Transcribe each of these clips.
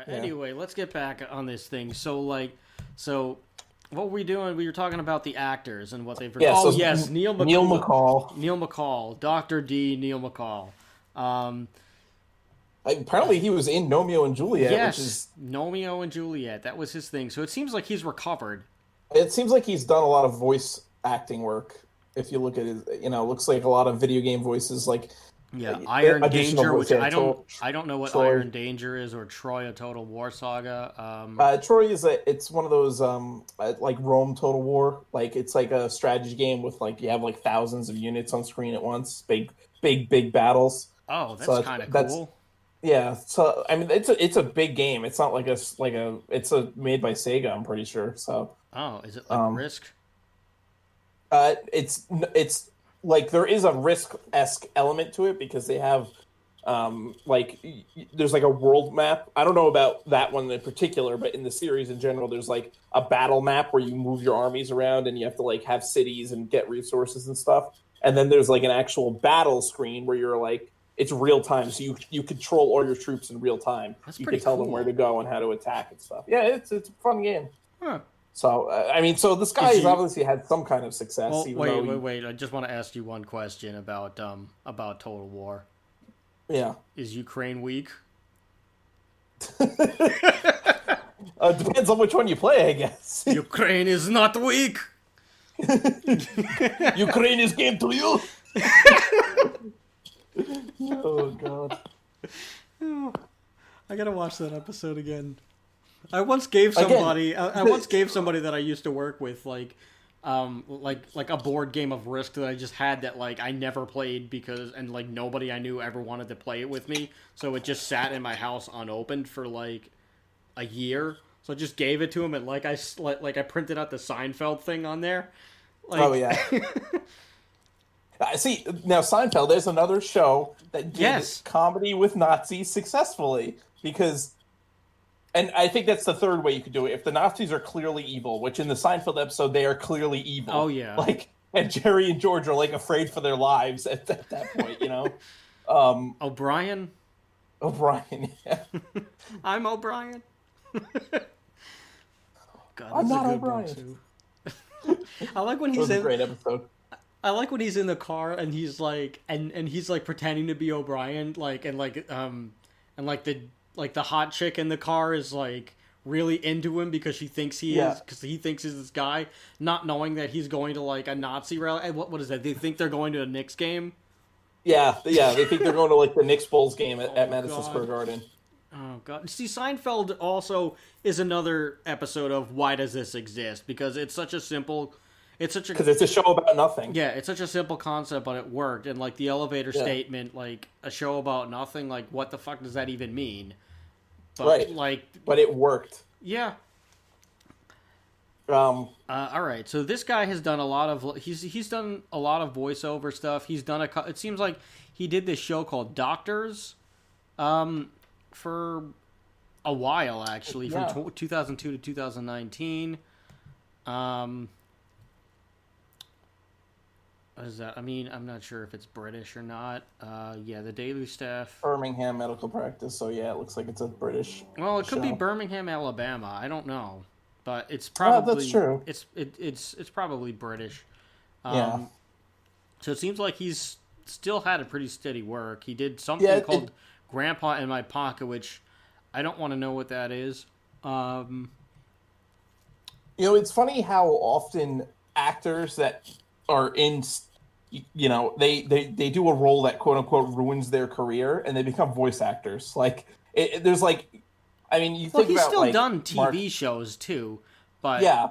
right. Anyway, let's get back on this thing. So what were we doing? We were talking about the actors and what they've. Yeah. Oh So yes, Neil McCall. Neil McCall. Neil McCall, Doctor D. Neil McCall. Um, Apparently, he was in Romeo and Juliet, which yes, is. Romeo and Juliet. That was his thing. So it seems like he's recovered. It seems like he's done a lot of voice acting work. If you look at his, looks like a lot of video game voices, like Iron additional Danger, voice which actor. I don't know what Troy. Iron Danger is, or Troy: A Total War Saga. Troy it's one of those like Rome Total War, like it's like a strategy game with like you have like thousands of units on screen at once, big battles. Oh, that's So kind of that's cool. yeah. So I mean, it's a big game. It's not like it's made by Sega. I'm pretty sure. So Oh, is it like Risk? it's like there is a Risk-esque element to it because they have there's like a world map. I don't know about that one in particular, but in the series in general, there's like a battle map where you move your armies around and you have to like have cities and get resources and stuff. And then there's like an actual battle screen where you're like it's real time, so you control all your troops in real time. That's you pretty can tell them cool. where to go and how to attack and stuff. Yeah, it's a fun game. Huh. So so this guy has obviously had some kind of success. Well, wait! I just want to ask you one question about Total War. Yeah. Is Ukraine weak? Depends on which one you play, I guess. Ukraine is not weak. Ukraine is game to you. Oh God. I gotta watch that episode again. I once gave somebody that I used to work with like a board game of Risk that I just had that like I never played because like nobody I knew ever wanted to play it with me, so it just sat in my house unopened for like a year. So I just gave it to him and like I printed out the Seinfeld thing on there. Like, oh yeah. See now Seinfeld. There's another show that did comedy with Nazis successfully because. And I think that's the third way you could do it. If the Nazis are clearly evil, which in the Seinfeld episode, they are clearly evil. Oh, yeah. And Jerry and George are, like, afraid for their lives at that point, O'Brien? O'Brien, yeah. I'm O'Brien. God, I'm not a good O'Brien. One, too. I like when he's in... a great episode. I like when he's in the car and he's, like... And he's, like, pretending to be O'Brien, the hot chick in the car is like really into him because he thinks he thinks he's this guy, not knowing that he's going to like a Nazi rally. What is that? They think they're going to a Knicks game. Yeah. They think they're going to like the Knicks Bulls game at Madison Square Garden. Oh God! See, Seinfeld also is another episode of Why Does This Exist? Because it's such a simple. Because it's a show about nothing. Yeah, it's such a simple concept, but it worked. And like the elevator statement, like a show about nothing, like what the fuck does that even mean? But, right. But it worked. Yeah. All right. So this guy has done a lot of he's done a lot of voiceover stuff. He's done it seems like he did this show called Doctors, for a while actually, from 2002 to 2019. What is that? I mean, I'm not sure if it's British or not. The Daily Staff. Birmingham Medical Practice, so yeah, it looks like it's a British Well, it could be Birmingham, Alabama. I don't know. But it's probably... that's true. It's probably British. Yeah. So it seems like he's still had a pretty steady work. He did something called Grandpa in My Pocket, which I don't want to know what that is. It's funny how often actors that are in, they do a role that quote unquote ruins their career and they become voice actors. Like there's like, I mean, you think he's about still like done TV shows too, but yeah,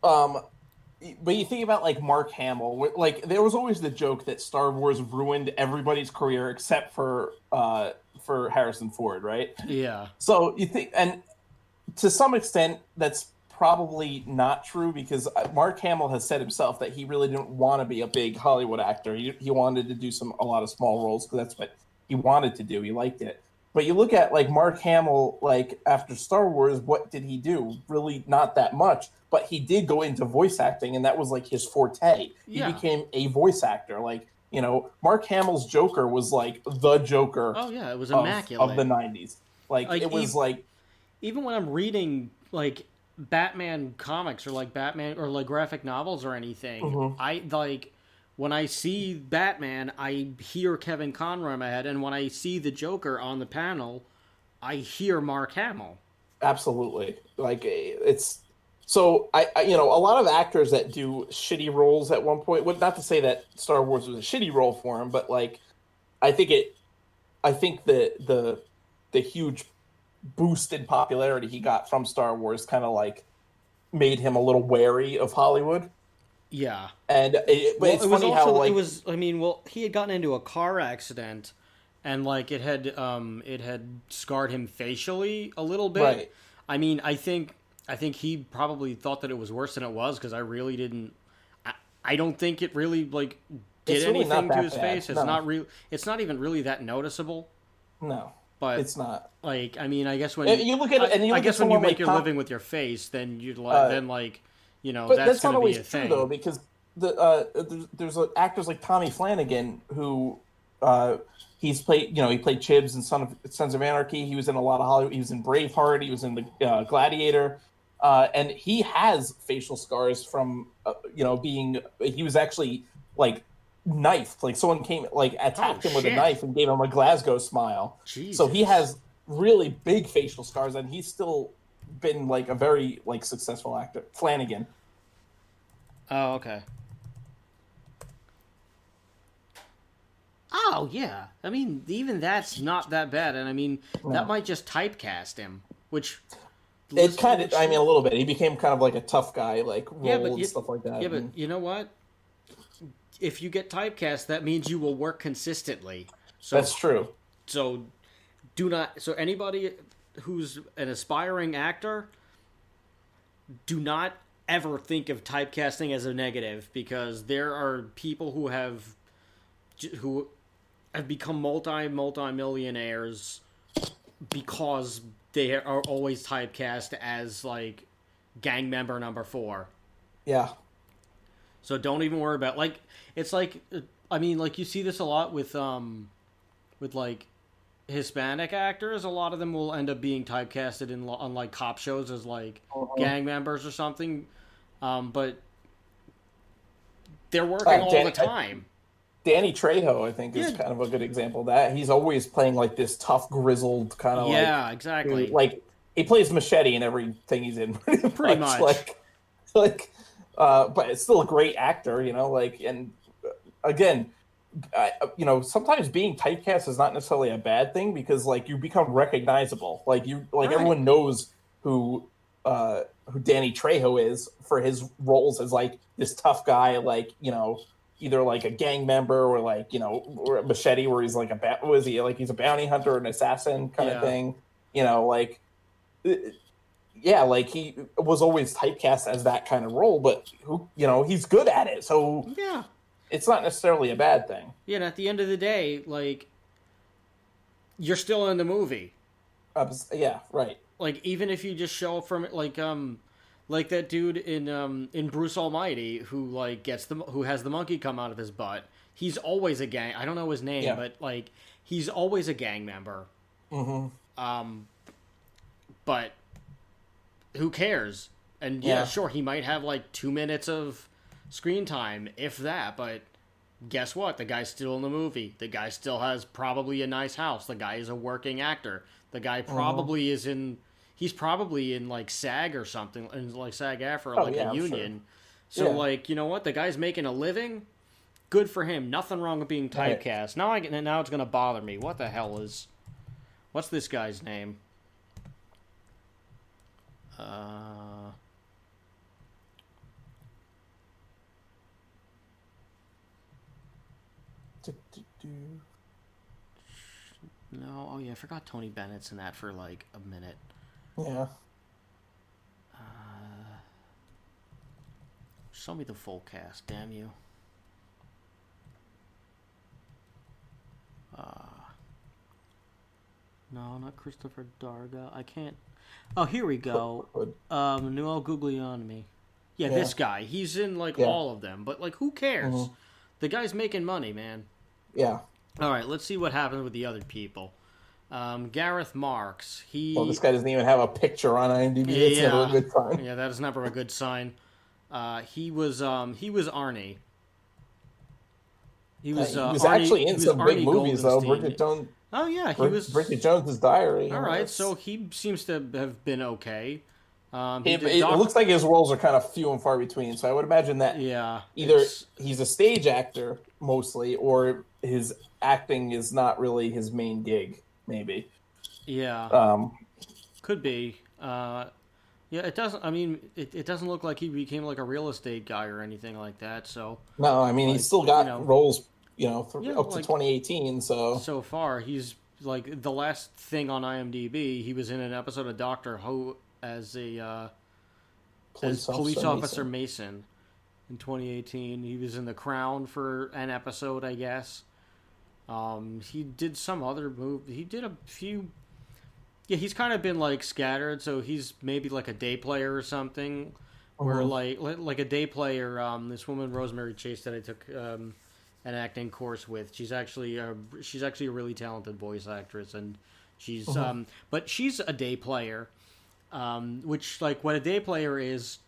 but you think about like Mark Hamill. Like there was always the joke that Star Wars ruined everybody's career except for Harrison Ford, right? Yeah. So you think, and to some extent, that's probably not true because Mark Hamill has said himself that he really didn't want to be a big Hollywood actor. He wanted to do a lot of small roles because that's what he wanted to do. He liked it. But you look at like Mark Hamill, like after Star Wars, what did he do? Really not that much. But he did go into voice acting, and that was like his forte. He became a voice actor. Like, Mark Hamill's Joker was like the Joker. Oh yeah, it was immaculate of the 90s. Like it was like even when I'm reading like Batman comics or like Batman or like graphic novels or anything, Mm-hmm. I like when I see Batman, I hear Kevin Conroy in my head, and when I see the Joker on the panel, I hear Mark Hamill. Absolutely. Like it's so you know, a lot of actors that do shitty roles at one point, well, not to say that Star Wars was a shitty role for him, but like I think it I think the huge boost in popularity he got from Star Wars kind of like made him a little wary of Hollywood. Yeah. And but Well, it's it was funny how also it like was. I mean, well, he had gotten into a car accident, and like it had scarred him facially a little bit. right. I mean, I think he probably thought that it was worse than it was because I really didn't. I don't think it really like did It's really not anything to that his bad. face. It's No. not real. It's not even really that noticeable. No. But It's not. like, I mean, I guess when You look at and you I look at guess when you someone make like your living with your face, then you'd like uh then like you know but that's that's going not to be always a true though, thing. because there's actors like Tommy Flanagan who he's played he played Chibs in Sons of Anarchy. He was in a lot of Hollywood. He was in Braveheart. He was in the Gladiator, and he has facial scars from being he was actually like knifed. Like someone came like Oh attacked him with a shit! knife and gave him a Glasgow smile. So he Jesus. has really big facial scars, and he's still been like a very like successful actor. Flanagan. Oh, okay. Oh yeah. I mean, even that's not that bad, and I mean that No. might just typecast him, which It kind of, which I mean, a little bit. He became kind of like a tough guy, like yeah, role and stuff like that. yeah, but And you know what? If you get typecast, that means you will work consistently. So that's true. so do not. So anybody who's an aspiring actor, do not ever think of typecasting as a negative because there are people who have become multi millionaires because they are always typecast as like gang member number 4. Yeah. So don't even worry about like it's like I mean like you see this a lot with like Hispanic actors. A lot of them will end up being typecasted on like cop shows as like Uh-huh. gang members or something. But they're working all the time. Danny Trejo, I think, is Yeah, kind of a good example of that. He's always playing like this tough, grizzled kind of yeah, exactly. like he plays Machete in everything he's in, pretty Pretty much. much. Like, but it's still a great actor, like, and again, sometimes being typecast is not necessarily a bad thing because like you become recognizable. Like like Right. everyone knows who Danny Trejo is for his roles as like this tough guy, like either like a gang member or like or a Machete, where he's like was he like he's a bounty hunter, an assassin kind of Yeah. thing. Like yeah, like he was always typecast as that kind of role, but he's good at it, so Yeah. it's not necessarily a bad thing. Yeah, and at the end of the day, like you're still in the movie. Yeah, right. Like even if you just show up from like that dude in Bruce Almighty who like who has the monkey come out of his butt. He's always a gang. I don't know his name, Yeah. but like he's always a gang member. Mm-hmm. But who cares? And yeah, Yeah. sure, he might have like 2 minutes of screen time, if that, but guess what? The guy's still in the movie. The guy still has probably a nice house. The guy is a working actor. The guy probably is in. He's probably in like SAG or something, in like SAG-AFTRA, Oh like yeah, a I'm union. sure. So Yeah. like, you know what? The guy's making a living. Good for him. Nothing wrong with being Right. typecast. Now it's gonna bother me. What the hell is? What's this guy's name? Uh. No, oh yeah, I forgot Tony Bennett's in that for like a minute. Yeah. Show me the full cast, damn you. No, not Christopher Darga. I can't. Oh, here we go. Noel Guglielmi. Yeah, Yeah. this guy. He's in like Yeah. all of them, but like who cares? Mhm. The guy's making money, man. Yeah. All right, let's see what happens with the other people. Gareth Marks. Well, this guy doesn't even have a picture on IMDb. That's never a good sign. Yeah, that is never a good sign. He was Arnie. He was actually in some big movies, though. Goldenstein. Bridget Jones. Oh yeah, he was Bridget Jones's Diary. All right, so he seems to have been okay. It looks like his roles are kind of few and far between, so I would imagine that either he's a stage actor mostly, or his acting is not really his main gig, maybe. Yeah. Could be. Yeah, it doesn't. I mean, it doesn't look like he became like a real estate guy or anything like that. So no, I mean he's still got roles, up to 2018. So far, he's like the last thing on IMDb. He was in an episode of Doctor Who as a police officer Mason in 2018. He was in The Crown for an episode, I guess. He did some other movie. He did a few. Yeah, he's kind of been like scattered. So he's maybe like a day player or something. Where like a day player. This woman Rosemary Chase that I took an acting course with. She's actually a really talented voice actress, and she's but she's a day player. Which, like, what a day player is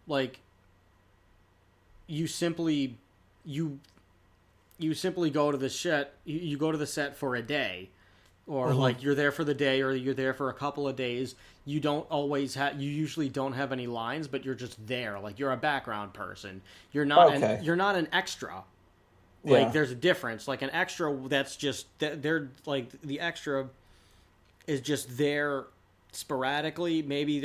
like you simply go to the set. You go to the set for a day, or like you're there for the day, or you're there for a couple of days. You usually don't have any lines, but you're just there. Like, you're a background person. You're not an extra. Like, there's a difference. Like, an extra, that's just they're like the extra is just there sporadically. Maybe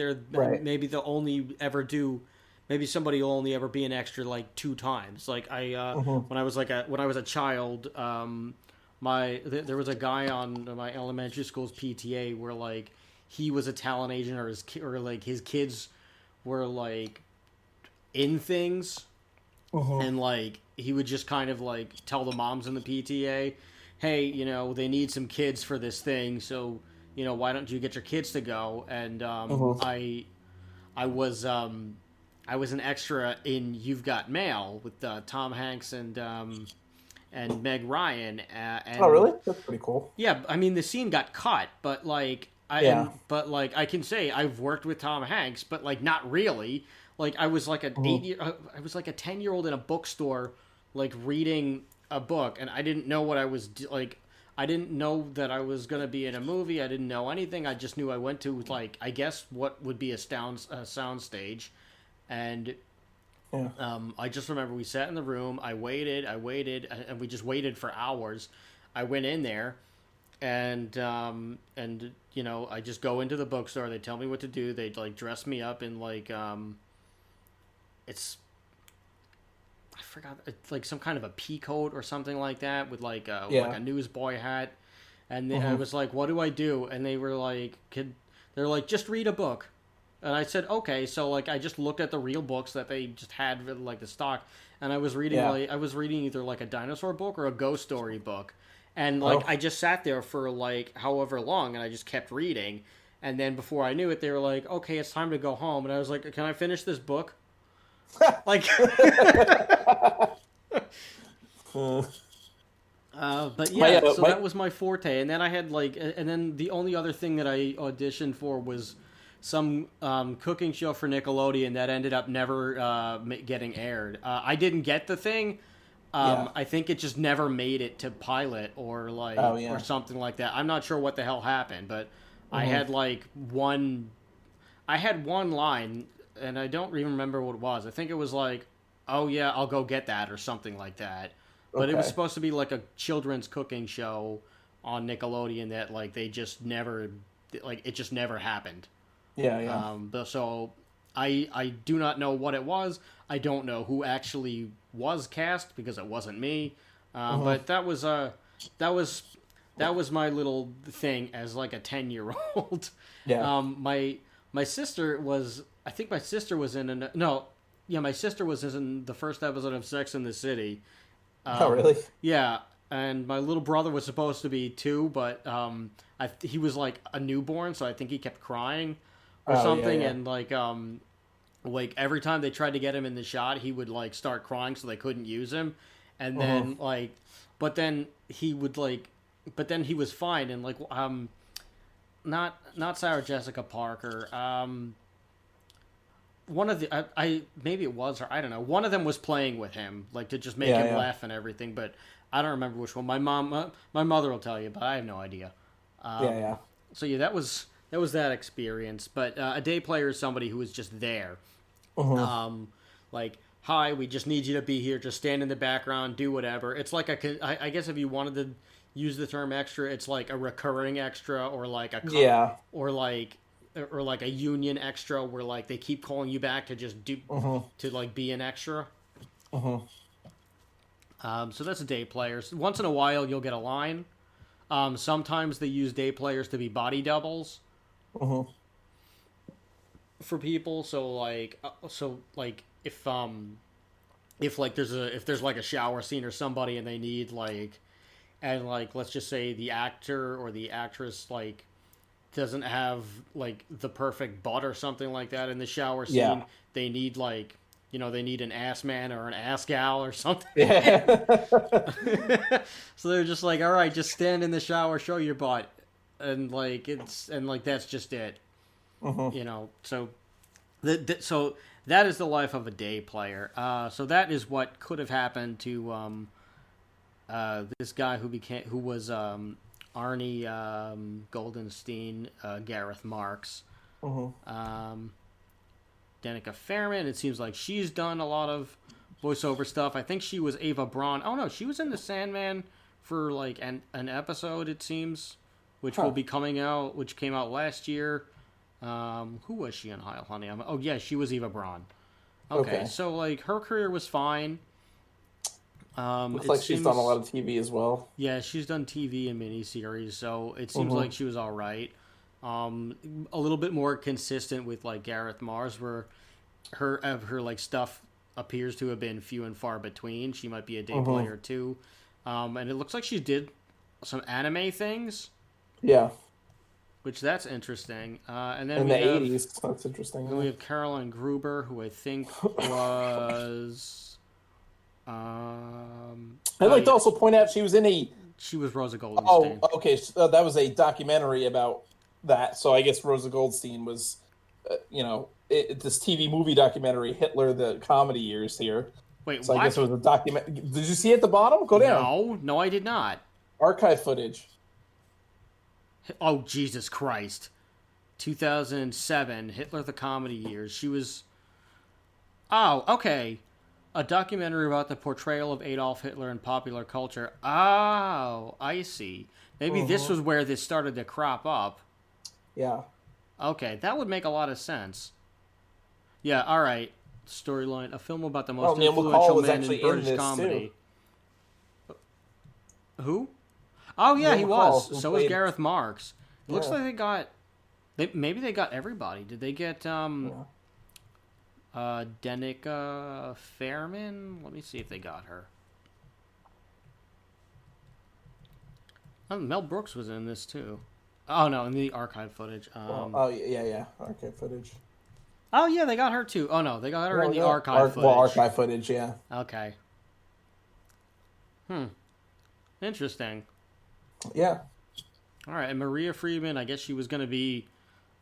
maybe they'll only ever do. Maybe somebody will only ever be an extra like 2 times. Like when I was a child, there was a guy on my elementary school's PTA where like he was a talent agent, or his kids were like in things, and like he would just kind of like tell the moms in the PTA, hey, they need some kids for this thing, so why don't you get your kids to go? And I was an extra in You've Got Mail with Tom Hanks and Meg Ryan. Oh, really? That's pretty cool. Yeah, I mean the scene got cut, but like I can say I've worked with Tom Hanks, but like not really. Like I was like I was like a 10-year-old in a bookstore, like reading a book, and I didn't know what I was like. I didn't know that I was going to be in a movie. I didn't know anything. I just knew I went to, like, I guess what would be a sound stage. And I just remember we sat in the room. I waited, and we just waited for hours. I went in there, and I just go into the bookstore. They tell me what to do. They, like, dress me up in, like, I forgot, like some kind of a pea coat or something like that with like a newsboy hat, and I was like, "What do I do?" And they were like, "They're like, just read a book," and I said, "Okay." So like, I just looked at the real books that they just had like the stock, and I was reading either like a dinosaur book or a ghost story book, and like I just sat there for like however long, and I just kept reading, and then before I knew it, they were like, "Okay, it's time to go home," and I was like, "Can I finish this book?" Like, but yeah, so that was my forte, and then I had and then the only other thing that I auditioned for was some cooking show for Nickelodeon that ended up never getting aired. I didn't get the thing. I think it just never made it to pilot or or something like that. I'm not sure what the hell happened, but I had one line. And I don't even remember what it was. I think it was like, "Oh yeah, I'll go get that," or something like that. But it was supposed to be like a children's cooking show on Nickelodeon that like they just never, like it just never happened. Yeah. So I do not know what it was. I don't know who actually was cast because it wasn't me. But that was my little thing as like a 10-year-old. Yeah. My sister was. I think my sister was in my sister was in the first episode of Sex and the City. Oh, really? Yeah, and my little brother was supposed to be too, but he was like a newborn, so I think he kept crying or something, and like every time they tried to get him in the shot, he would like start crying, so they couldn't use him, and then but then he would like but then he was fine, and like not Sarah Jessica Parker. One of the I maybe it was her, I don't know. One of them was playing with him, like to just make him laugh and everything, but I don't remember which one. My mother will tell you, but I have no idea. So yeah, that was that experience. But a day player is somebody who is just there. Like, hi, we just need you to be here. Just stand in the background, do whatever. It's like I guess if you wanted to use the term extra, it's like a recurring extra, or like or like a union extra, where like they keep calling you back to just do to like be an extra. So that's a day player. Once in a while, you'll get a line. Sometimes they use day players to be body doubles for people. So like if like there's like a shower scene or somebody, and they need like, and like let's just say the actor or the actress like doesn't have like the perfect butt or something like that in the shower scene, they need like, they need an ass man or an ass gal or something. So they're just like, all right, just stand in the shower, show your butt, and like that's just it. So so that is the life of a day player. So that is what could have happened to this guy who was Arnie Goldenstein, Gareth Marks. Danica Fairman, it seems like she's done a lot of voiceover stuff. I think she was Ava Braun. Oh no, she was in The Sandman for like an episode, it seems, which will be coming out, which came out last year. Who was she in Heil Honey? Oh yeah, she was Eva Braun. Okay, so like her career was fine. Looks like she's done a lot of TV as well. Yeah, she's done TV and miniseries, so it seems like she was all right. A little bit more consistent with like Gareth Mars, where her like stuff appears to have been few and far between. She might be a day player too, and it looks like she did some anime things. Yeah, which that's interesting. And then in the 80s, that's interesting. Then we have Caroline Gruber, who I think was. I'd like to also point out she was in She was Rosa Goldstein. Oh, okay. So that was a documentary about that. So I guess Rosa Goldstein was, this TV movie documentary, Hitler, the comedy years here. Wait, so what? I guess it was a document. Did you see at the bottom? Go down. No, I did not. Archive footage. Oh, Jesus Christ. 2007, Hitler, the comedy years. She was... Oh, okay. A documentary about the portrayal of Adolf Hitler in popular culture. Oh, I see. Maybe this was where this started to crop up. Yeah. Okay, that would make a lot of sense. Yeah, all right. Storyline: a film about the most influential man in British comedy. Who? Oh yeah, he was. So was Gareth Marks. It looks like they got. Maybe they got everybody. Did they get Danica Fairman? Let me see if they got her. Oh, Mel Brooks was in this too. Oh no, in the archive footage. Archive footage. Oh yeah, they got her too. Oh no, they got her in the archive footage. Well, archive footage, yeah. Okay. Interesting. Yeah. All right, and Maria Friedman, I guess she was going to be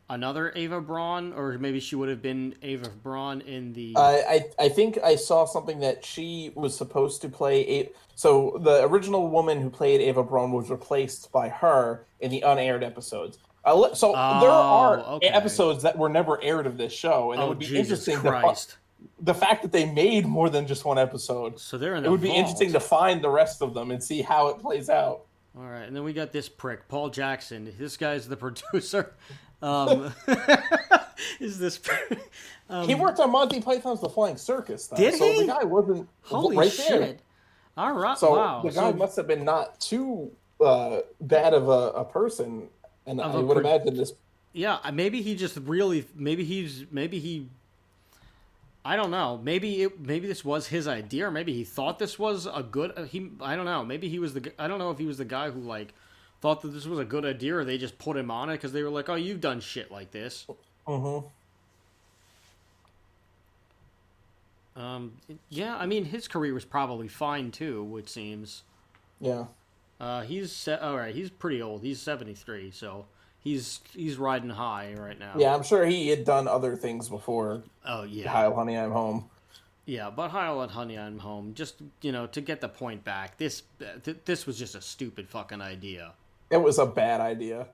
another Ava Braun, or maybe she would have been Ava Braun in the... I think I saw something that she was supposed to play... So the original woman who played Ava Braun was replaced by her in the unaired episodes. There are episodes that were never aired of this show, and it would be interesting the fact that they made more than just one episode. So they're in It would be interesting to find the rest of them and see how it plays out. All right, and then we got this prick, Paul Jackson. This guy's the producer. Is this? He worked on Monty Python's The Flying Circus, though. Did he? So the guy wasn't Holy shit. There. All right, so wow. The guy must have been not too bad of a person, and I would imagine this. Yeah, maybe he just really. Maybe he. I don't know. Maybe this was his idea, or maybe he thought this was a good. I don't know. Maybe he was the. I don't know if he was the guy who like thought that this was a good idea, or they just put him on it because they were like, "Oh, you've done shit like this." Yeah, I mean, his career was probably fine too, it seems. Yeah. All right. He's pretty old. He's 73, so he's riding high right now. Yeah, I'm sure he had done other things before. Oh yeah. Heil Honey I'm Home. Yeah, but Heil Honey I'm Home. Just to get the point back, this was just a stupid fucking idea. It was a bad idea.